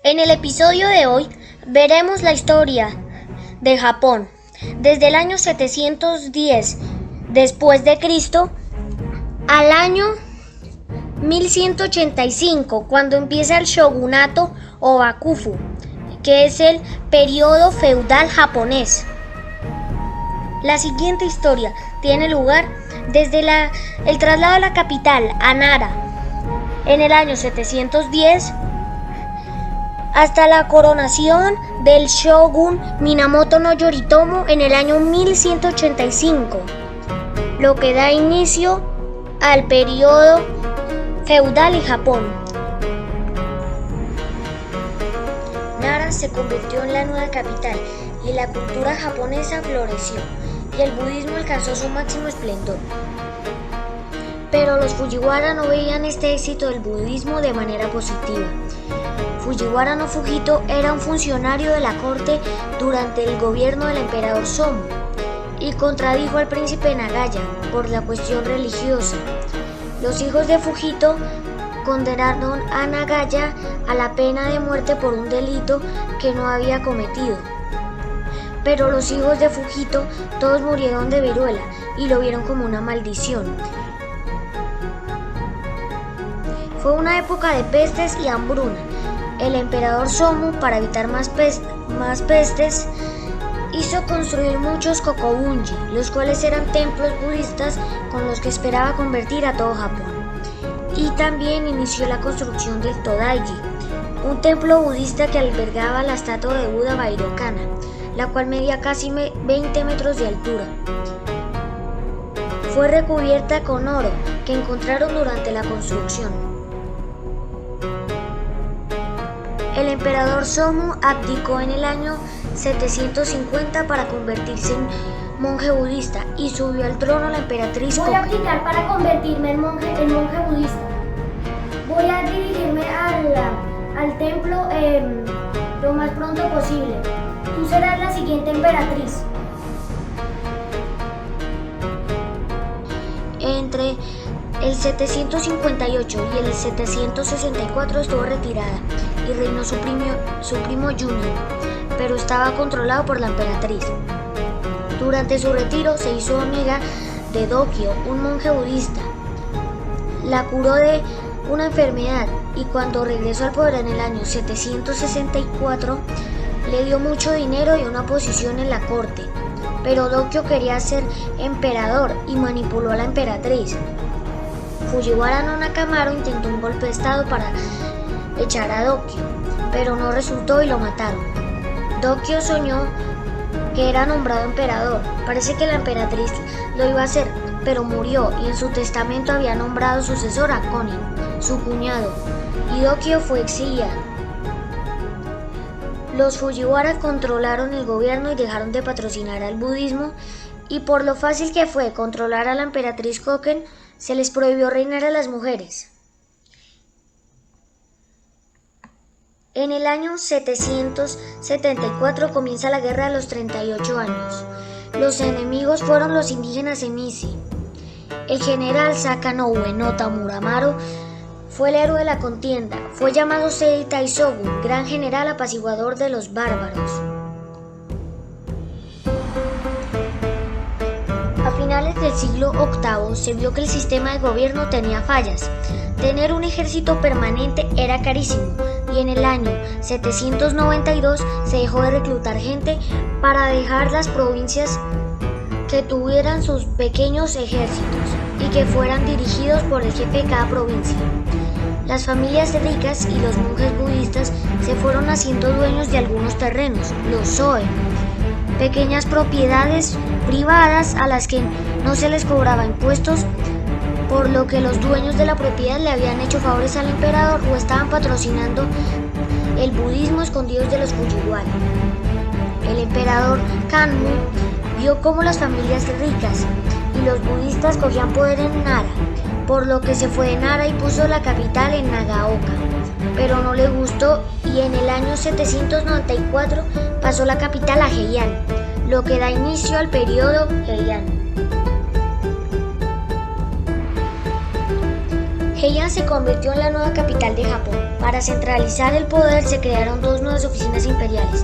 En el episodio de hoy veremos la historia de Japón desde el año 710 después de Cristo al año 1185, cuando empieza el shogunato o Bakufu, que es el periodo feudal japonés. La siguiente historia tiene lugar desde el traslado de la capital a Nara en el año 710 hasta la coronación del shogun Minamoto no Yoritomo en el año 1185, lo que da inicio al periodo feudal en Japón. Nara se convirtió en la nueva capital y la cultura japonesa floreció y el budismo alcanzó su máximo esplendor. Pero los Fujiwara no veían este éxito del budismo de manera positiva. Fujiwara no Fujito era un funcionario de la corte durante el gobierno del emperador Somu y contradijo al príncipe Nagaya por la cuestión religiosa. Los hijos de Fujito condenaron a Nagaya a la pena de muerte por un delito que no había cometido. Pero los hijos de Fujito todos murieron de viruela y lo vieron como una maldición. Fue una época de pestes y hambruna. El emperador Somu, para evitar más pestes, hizo construir muchos kokobunji, los cuales eran templos budistas con los que esperaba convertir a todo Japón. Y también inició la construcción del Todaiji, un templo budista que albergaba la estatua de Buda Vairocana, la cual medía casi 20 metros de altura. Fue recubierta con oro que encontraron durante la construcción. El emperador Somu abdicó en el año 750 para convertirse en monje budista y subió al trono la emperatriz Voy a abdicar para convertirme en monje budista. Voy a dirigirme al templo lo más pronto posible. Tú serás la siguiente emperatriz. Entre el 758 y el 764 estuvo retirada y reinó su primo Junior, pero estaba controlado por la emperatriz. Durante su retiro se hizo amiga de Dokyo, un monje budista. La curó de una enfermedad y cuando regresó al poder en el año 764 le dio mucho dinero y una posición en la corte. Pero Dokyo quería ser emperador y manipuló a la emperatriz. Fujiwara no Nakamaro intentó un golpe de estado para echar a Dokyo, pero no resultó y lo mataron. Dokyo soñó que era nombrado emperador. Parece que la emperatriz lo iba a hacer, pero murió y en su testamento había nombrado sucesor a Konin, su cuñado, y Dokyo fue exiliado. Los Fujiwara controlaron el gobierno y dejaron de patrocinar al budismo, y por lo fácil que fue controlar a la emperatriz Koken, se les prohibió reinar a las mujeres. En el año 774 comienza la guerra de los 38 años. Los enemigos fueron los indígenas Emishi. El general Sakanoue no Tamuramaro fue el héroe de la contienda. Fue llamado Sei Taisogu, gran general apaciguador de los bárbaros. A finales del siglo VIII se vio que el sistema de gobierno tenía fallas. Tener un ejército permanente era carísimo y en el año 792 se dejó de reclutar gente para dejar las provincias que tuvieran sus pequeños ejércitos y que fueran dirigidos por el jefe de cada provincia. Las familias ricas y los monjes budistas se fueron haciendo dueños de algunos terrenos, los Zoe, pequeñas propiedades privadas a las que no se les cobraba impuestos, por lo que los dueños de la propiedad le habían hecho favores al emperador o estaban patrocinando el budismo escondidos de los Fujiwara. El emperador Kanmu vio cómo las familias ricas y los budistas cogían poder en Nara, por lo que se fue de Nara y puso la capital en Nagaoka, pero no le gustó y en el año 794 pasó la capital a Heian, lo que da inicio al periodo Heian. Heian se convirtió en la nueva capital de Japón. Para centralizar el poder se crearon dos nuevas oficinas imperiales,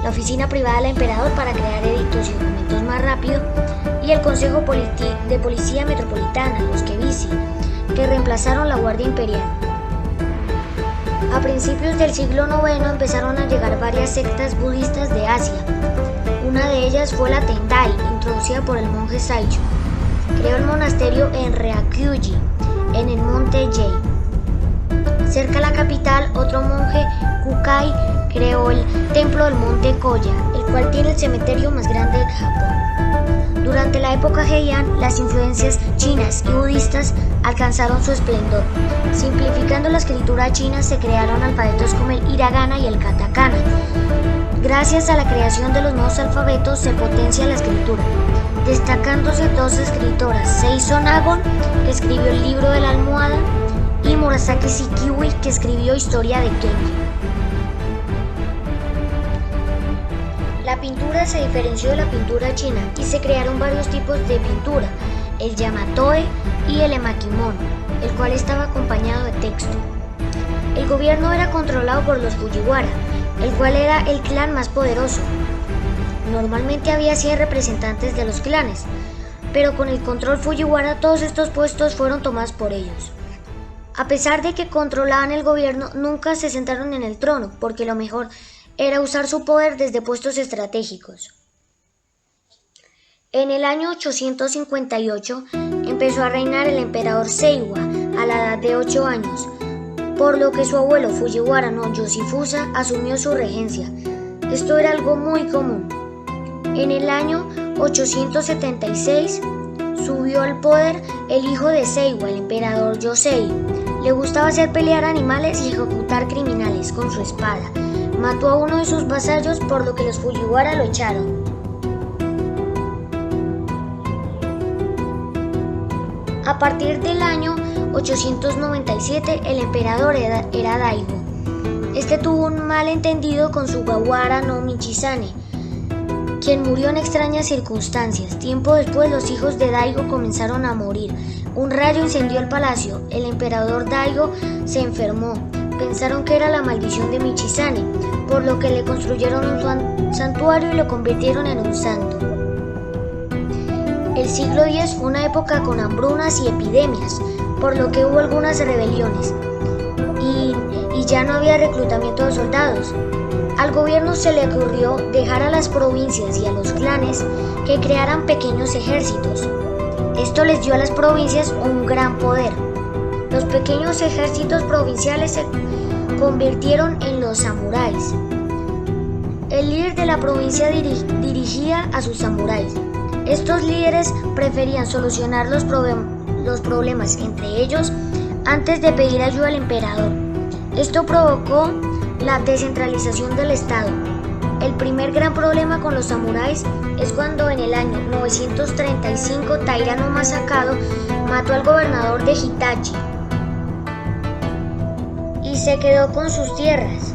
la oficina privada del emperador para crear edictos y documentos más rápido y el Consejo de Policía Metropolitana, los Kebisi, que reemplazaron la Guardia Imperial. A principios del siglo IX empezaron a llegar varias sectas budistas de Asia. Una de ellas fue la Tendai, introducida por el monje Saicho. Creó el monasterio en Ryakuji, en el monte Jei. Cerca de la capital, otro monje, Kukai, creó el templo del monte Koya, el cual tiene el cementerio más grande de Japón. Durante la época Heian, las influencias chinas y budistas alcanzaron su esplendor. Simplificando la escritura china, se crearon alfabetos como el hiragana y el katakana. Gracias a la creación de los nuevos alfabetos se potencia la escritura, destacándose dos escritoras, Seizo Nagon, que escribió el libro de la almohada, y Murasaki Shikiwi, que escribió Historia de Genji. La pintura se diferenció de la pintura china y se crearon varios tipos de pintura, el Yamatoe y el Emakimono, el cual estaba acompañado de texto. El gobierno era controlado por los Fujiwara, el cual era el clan más poderoso. Normalmente había 100 representantes de los clanes, pero con el control Fujiwara todos estos puestos fueron tomados por ellos. A pesar de que controlaban el gobierno, nunca se sentaron en el trono, porque lo mejor era usar su poder desde puestos estratégicos. En el año 858 empezó a reinar el emperador Seiwa a la edad de 8 años, por lo que su abuelo Fujiwara no Yoshifusa asumió su regencia. Esto era algo muy común. En el año 876 subió al poder el hijo de Seiwa, el emperador Yosei. Le gustaba hacer pelear animales y ejecutar criminales con su espada. Mató a uno de sus vasallos, por lo que los Fujiwara lo echaron. A partir del año 897 el emperador era Daigo. Este tuvo un malentendido con Sugawara no Michizane, quien murió en extrañas circunstancias. Tiempo después los hijos de Daigo comenzaron a morir. Un rayo incendió el palacio. El emperador Daigo se enfermó. Pensaron que era la maldición de Michizane, por lo que le construyeron un santuario y lo convirtieron en un santo. El siglo X fue una época con hambrunas y epidemias, por lo que hubo algunas rebeliones y ya no había reclutamiento de soldados. Al gobierno se le ocurrió dejar a las provincias y a los clanes que crearan pequeños ejércitos. Esto les dio a las provincias un gran poder. Los pequeños ejércitos provinciales se convirtieron en los samuráis. El líder de la provincia dirigía a sus samuráis. Estos líderes preferían solucionar los problemas entre ellos antes de pedir ayuda al emperador. Esto provocó la descentralización del Estado. El primer gran problema con los samuráis es cuando en el año 935 Taira no Masakado mató al gobernador de Hitachi y se quedó con sus tierras.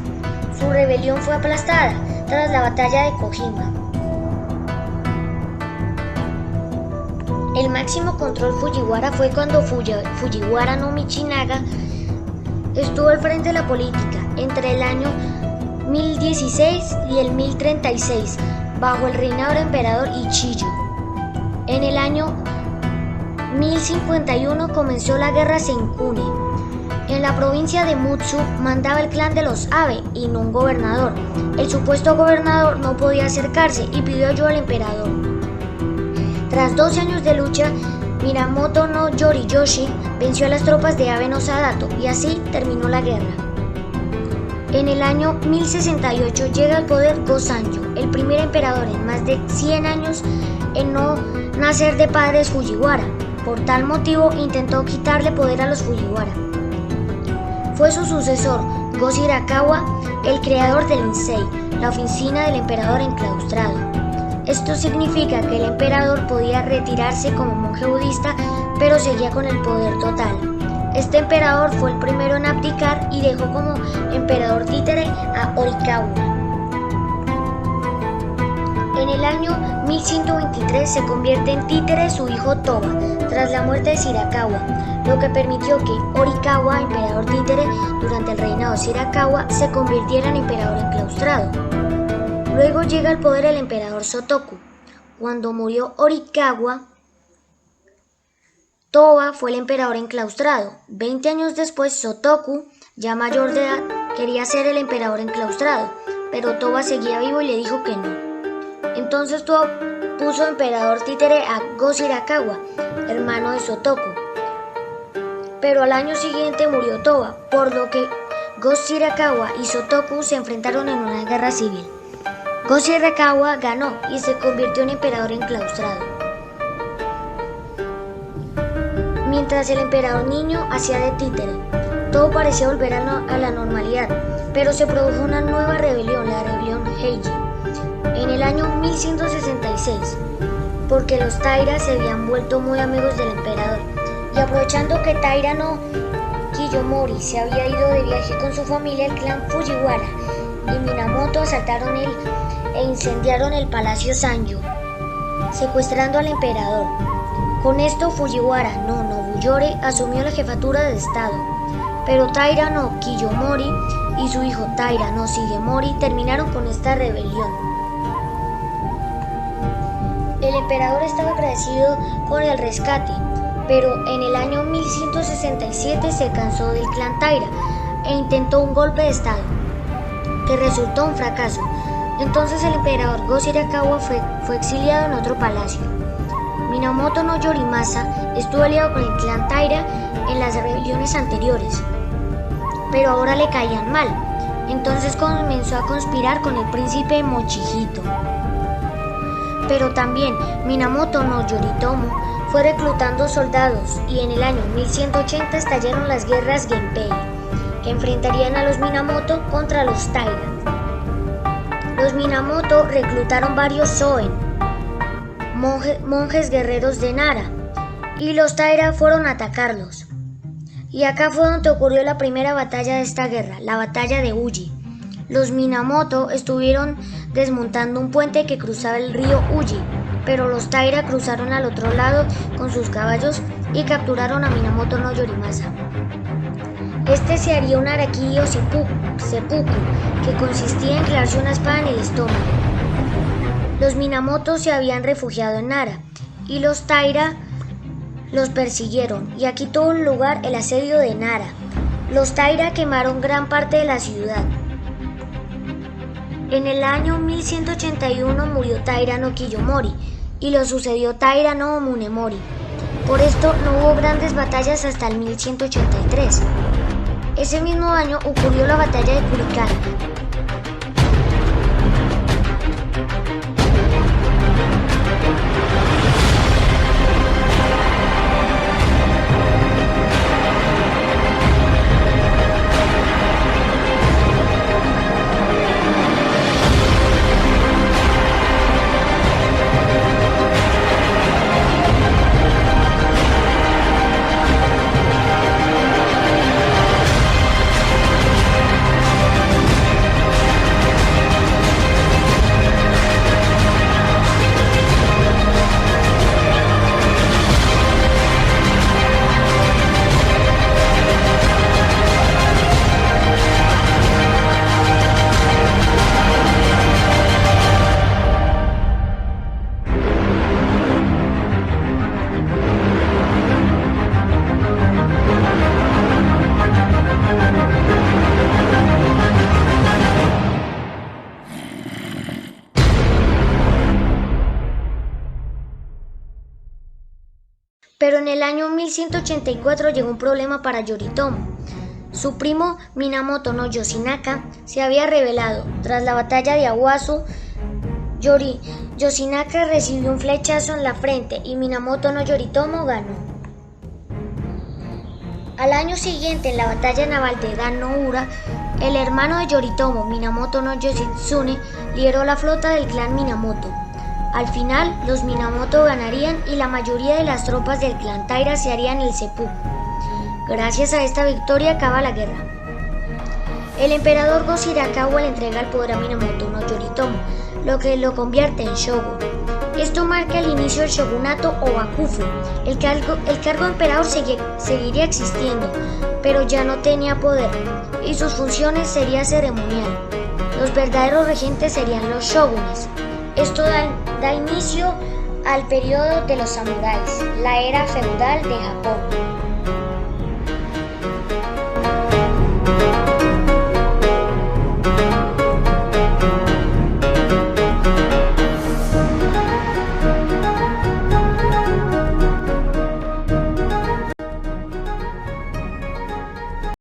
Su rebelión fue aplastada tras la batalla de Kojima. El máximo control Fujiwara fue cuando Fujiwara no Michinaga estuvo al frente de la política entre el año 1016 y el 1036 bajo el reinado del emperador Ichiyo. En el año 1051 comenzó la guerra Senkune. En la provincia de Mutsu mandaba el clan de los Abe y no un gobernador. El supuesto gobernador no podía acercarse y pidió ayuda al emperador. Tras 12 años de lucha, Minamoto no Yoriyoshi venció a las tropas de Abe no Sadato y así terminó la guerra. En el año 1068 llega al poder Go-Sanjo, el primer emperador en más de 100 años en no nacer de padres Fujiwara. Por tal motivo intentó quitarle poder a los Fujiwara. Fue su sucesor, Go Shirakawa, el creador del Insei, la oficina del emperador enclaustrado. Esto significa que el emperador podía retirarse como monje budista, pero seguía con el poder total. Este emperador fue el primero en abdicar y dejó como emperador títere a Horikawa. En el año 1123 se convierte en títere su hijo Toba, tras la muerte de Shirakawa. lo que permitió que Horikawa, emperador títere durante el reinado de Shirakawa, se convirtiera en emperador enclaustrado. Luego llega al poder el emperador Shotoku. Cuando murió Horikawa, Toba fue el emperador enclaustrado. 20 años después, Shotoku, ya mayor de edad, quería ser el emperador enclaustrado, pero Toba seguía vivo y le dijo que no. Entonces Toba puso emperador títere a Go-Shirakawa, hermano de Shotoku. Pero al año siguiente murió Toba, por lo que Go-Shirakawa y Shotoku se enfrentaron en una guerra civil. Go-Shirakawa ganó y se convirtió en emperador enclaustrado. Mientras el emperador niño hacía de títere, todo parecía volver a la normalidad, pero se produjo una nueva rebelión, la rebelión Heiji, en el año 1166, porque los Taira se habían vuelto muy amigos del emperador, y aprovechando que Taira no Kiyomori se había ido de viaje con su familia, el clan Fujiwara y Minamoto asaltaron e incendiaron el palacio Sanjo, secuestrando al emperador. Con esto Fujiwara no Nobuyore asumió la jefatura de estado, pero Taira no Kiyomori y su hijo Taira no Shigemori terminaron con esta rebelión. El emperador estaba agradecido con el rescate, pero en el año 1167 se cansó del clan Taira e intentó un golpe de estado, que resultó un fracaso. Entonces el emperador Go-Shirakawa fue exiliado en otro palacio. Minamoto no Yorimasa estuvo aliado con el clan Taira en las rebeliones anteriores, pero ahora le caían mal. Entonces comenzó a conspirar con el príncipe Mochihito. Pero también Minamoto no Yoritomo fue reclutando soldados y en el año 1180 estallaron las guerras Genpei, que enfrentarían a los Minamoto contra los Taira. Los Minamoto reclutaron varios Soen, monjes guerreros de Nara, y los Taira fueron a atacarlos. Y acá fue donde ocurrió la primera batalla de esta guerra, la batalla de Uji. Los Minamoto estuvieron desmontando un puente que cruzaba el río Uji, pero los Taira cruzaron al otro lado con sus caballos y capturaron a Minamoto no Yorimasa. Este se haría un harakiri o seppuku, que consistía en clavarse una espada en el estómago. Los Minamoto se habían refugiado en Nara y los Taira los persiguieron, y aquí tuvo lugar el asedio de Nara. Los Taira quemaron gran parte de la ciudad. En el año 1181 murió Taira no Kiyomori y lo sucedió Taira no Munemori. Por esto no hubo grandes batallas hasta el 1183. Ese mismo año ocurrió la batalla de Kurikara. Pero en el año 1184 llegó un problema para Yoritomo. Su primo Minamoto no Yoshinaka se había rebelado. Tras la batalla de Awazu, Yoshinaka recibió un flechazo en la frente y Minamoto no Yoritomo ganó. Al año siguiente, en la batalla naval de Dan no Ura, el hermano de Yoritomo, Minamoto no Yoshitsune, lideró la flota del clan Minamoto. Al final, los Minamoto ganarían y la mayoría de las tropas del clan Taira se harían el seppuku. Gracias a esta victoria acaba la guerra. El emperador Go-Shirakawa le entrega el poder a Minamoto no Yoritomo, lo que lo convierte en shogun. Esto marca el inicio del shogunato o bakufu. El cargo de emperador seguiría existiendo, pero ya no tenía poder y sus funciones serían ceremonial. Los verdaderos regentes serían los shogunes. Esto da inicio al periodo de los samuráis, la era feudal de Japón.